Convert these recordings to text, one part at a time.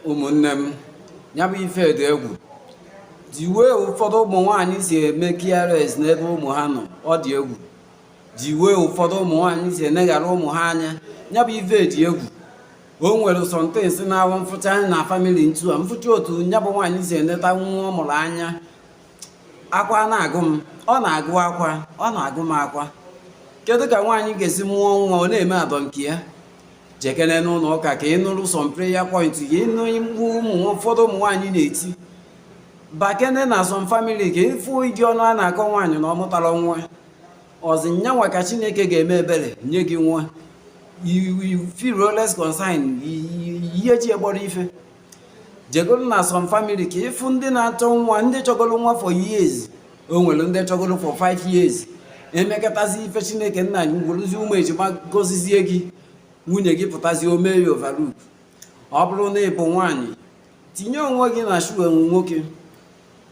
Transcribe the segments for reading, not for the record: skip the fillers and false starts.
ụmụnne m, ya bụ ife dị egwu. Dị wee ụfọdụ ụmụ nwaanyị si eme KRS n'ebe ụmụ ha nọ, ọ dị egwu. Dị wee ụfọdụ ụmụ nwaanyị si eneghara ụmụ ha anya, ya bụ ife dị egwu. O nwere sọntens na-awụ mfụcha anya na famili ntu a, mfụcha otu ya bụ nwaanyị si eneta nwa ọ mụrụ anya. Akwa na-agụ m, ọ na-agụ akwa, ọ na-agụ m akwa. Kedu ka nwaanyị ga-esi mụọ nwa ọ na-eme adọ nke ya? Jekene n'ụlọ ụka ka ị nụrụ some prayer point, ka ị nụ mgbu ụfọdụ ụmụ nwaanyị na-eti. Bakene na some family ka ịfụ iji ọnụ a na-akọ nwaanyị na ọ mụtara nwa, ọzi nyanwa ka Chineke ga-eme ebere nye gị nwa. You feel less concerned, ihe ji egboro ife. Jegoro na some family ka ịfụ ndị na-achọ nwa, ndị chọgoro nwa for years. O nwere ndị chọgoro for 5 years. Emekọtazi ife Chineke nna anyị gwuruzi ụmụ ejima gozizie gị, nwunye gị pụtazi o mee ya overlook. Ọ bụrụ na ị bụ nwaanyị, tinye onwe gị na shoe nwoke,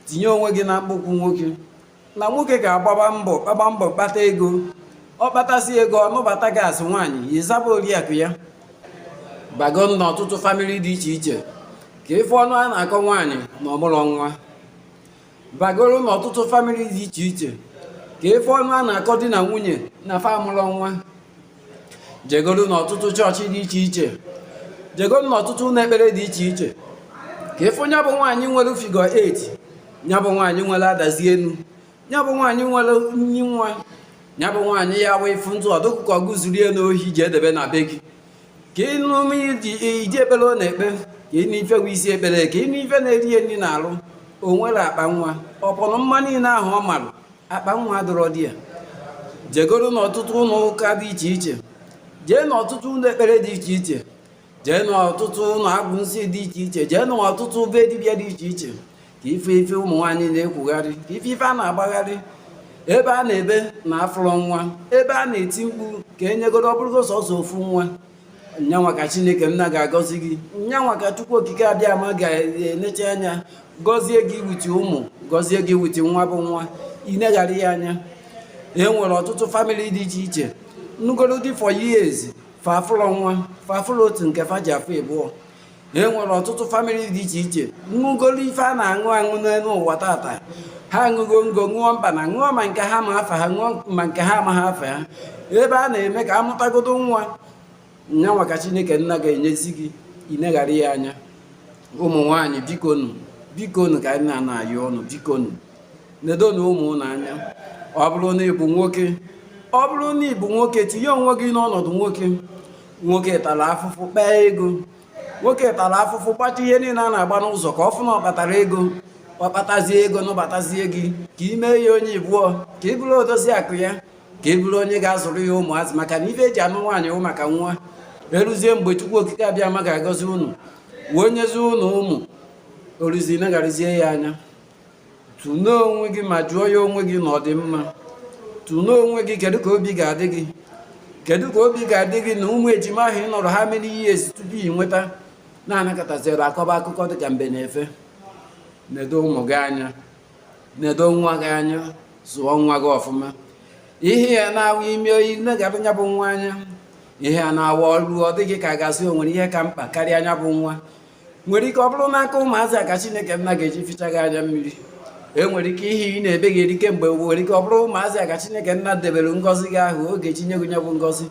tinye onwe gị na akpụkwụ nwoke, na nwoke ga-agba mbọ kpata ego. Ọ kpatasi ego, ọnụbata gasị nwaanyị ịzaba oriakụ ya. Bago na ọtụtụ famili dị iche iche ka ife ọnụ a na-akọ nwaanyị na ọmụrụ nwa. Bagoro na ọtụtụ famili dị iche iche ka ife ọnụ a na-akọ di na nwunye na fa amụrụ nwa. Jegoro na ọtụtụ chọọchị dị iche iche, jegoro na ọtụtụ ụlọ ekpere dị iche iche ka ife onye bụ nwaanyị nwere figure 8, ya bụ nwaanyị nwere adazi enu, ya bụ nwaanyị nwere nyi nwa, ya bụ nwaanyị ya wee ifu ntụ ọdụkụkọ gụzurie n'ohi ji edebe na be gị. Ka ịnụ iji ekpere ọ na-ekpe, ka ịnụ ife wee isi ekpere, ka ịnụ ife na-eri nri na-alụ. O nwere akpa nwa, ọpọnụ mma niile ahụ ọ marụ, akpa nwa dọrọ di ya. Jegoro n'ọtụtụ ụlọ ụka dị iche iche, jee n'ọtụtụ ụlọ ekpere dị iche iche, jee n'ọtụtụ ụlọ agwụ nsị dị iche iche, jee n'ọtụtụ be dibịa dị iche iche, ka ife ụmụ nwaanyị na-ekwugharị, ka ife a na-agbagharị, ebe a na-ebe na afụrụ nwa, ebe a na-eti mkpu ka enyegoro ọ bụrụgo sọsọ ofu nwa. Nyanwa ka Chineke nna ga-agọzi gị, nyanwa ka Chukwu okike abịa ma ga-eneche anya gọzie gị witi ụmụ, gọzie gị witi nwa bụ nwa, ineghara ya anya. E nwere ọtụtụ famili dị iche iche nugoro dị for years fa afụrụ nwa, fa afụrụ otu nke fa ji afọ ịbụọ. E nwere ọtụtụ famili dị iche iche ṅụgoro ife a na-aṅụ aṅụ n'elu ụwa tata. Ha ṅụgo ngo, ṅụọ mkpa na ṅụọ ma nke ha ma afa ha, ṅụọ ma nke ha amaghị afa ha, ebe a na-eme ka amụtagodo nwa. Nyanwa ka Chineke nna ga-enyezi gị, ineghara ya anya. Ụmụ nwaanyị bikonu ka nna na-ayọ ọnụ, bikonu nedonu ụmụ ụnụ anya. Ọ bụrụ na ịbụ nwoke, ọ bụrụ na ịbụ nwoke, tinye onwe gị n'ọnọdụ nwoke. Nwoke tara afụfụ kpaa ego, nwoke tara afụfụ gbacha ihe niile a na-agba n'ụzọ ka ọ fụ na ọ kpatara ego. Ọ kpatazie ego na ọbatazie gị, ka ị mee ya onye ibụọ, ka ị bụrụ odozi akụ ya, ka ị bụrụ onye ga-azụrụ ya ụmụazị, maka na ife eji anụ nwaanyị wụ maka nwa. Eruzie mgbe Chukwu okike abịa ma ga-agọzi unu, wee nyezi unu ụmụ, oruzi negharịzie ya anya. Tụnye onwe gị ma jụọ ya onwe gị na ọ dị mma. Tụnye onwe gị, kedu ka obi ga-adị gị, kedu ka obi ga-adị gị na ụmụ ejima ahụ ị nọrọ ha mere ihe ezi tupu ị nweta na-anakọtaziri akọba akụkọ dị ka mbe na efe. Nedo ụmụ gị anya, nedo nwa gị anya, zụọ nwa gị ọfụma. Ihe ya na-awụ ime oyi negara anya bụ nwa anya, ihe a na-awa ọrụ ọ dịghị ka a gasị o nwere ihe ka mkpa karịa anya bụ nwa. Nwere ike ọ bụrụ n'aka ụmụazị a ka Chineke nna ga-eji ficha gị anya mmiri. E nwere ike ihe ị na-ebe gị eri kemgbe, nwere ike ọ bụrụ ụmụazị a ka Chineke nna debere ngọzi gị ahụ oge chi nye gị nye bụ ngọzi.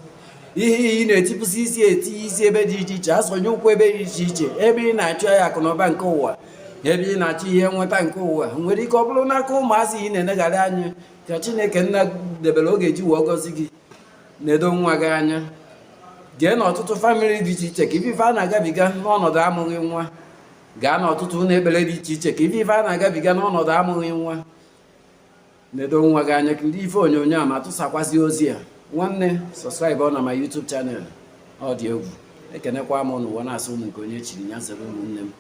Ihe ị na-etipụsị isi etinye isi ebe dị iche iche, asọnye ụkwụ ebe dị iche iche, ebe ị na-achọ ya akụ na ụba nke ụwa, ebe ị na-achọ ihe nweta nke ụwa. Nwere ike ọ bụrụ n'aka ụmụazị ị na-eneghara anya ka Chineke nna debere oge ji wee gọzi gị. Nedo nwa gị anya. Jee n'ọtụtụ famili dị iche iche ka ife a na-agabiga n'ọnọdụ amụghị nwa. Gaa n'ọtụtụ ụlọ ekpere dị iche iche ka ife a na-agabiga n'ọnọdụ amụghị nwa. Nedo nwa gị anya, kiri ife onyonyo a ma tụsakwazi ozi a. Nwanne, sọskraịbụ na my YouTube chanel, ọ dị egwu. Ekenekwa m n'ụwa na-asị ụnụ nke onye chiri ya zere ụmụnne m.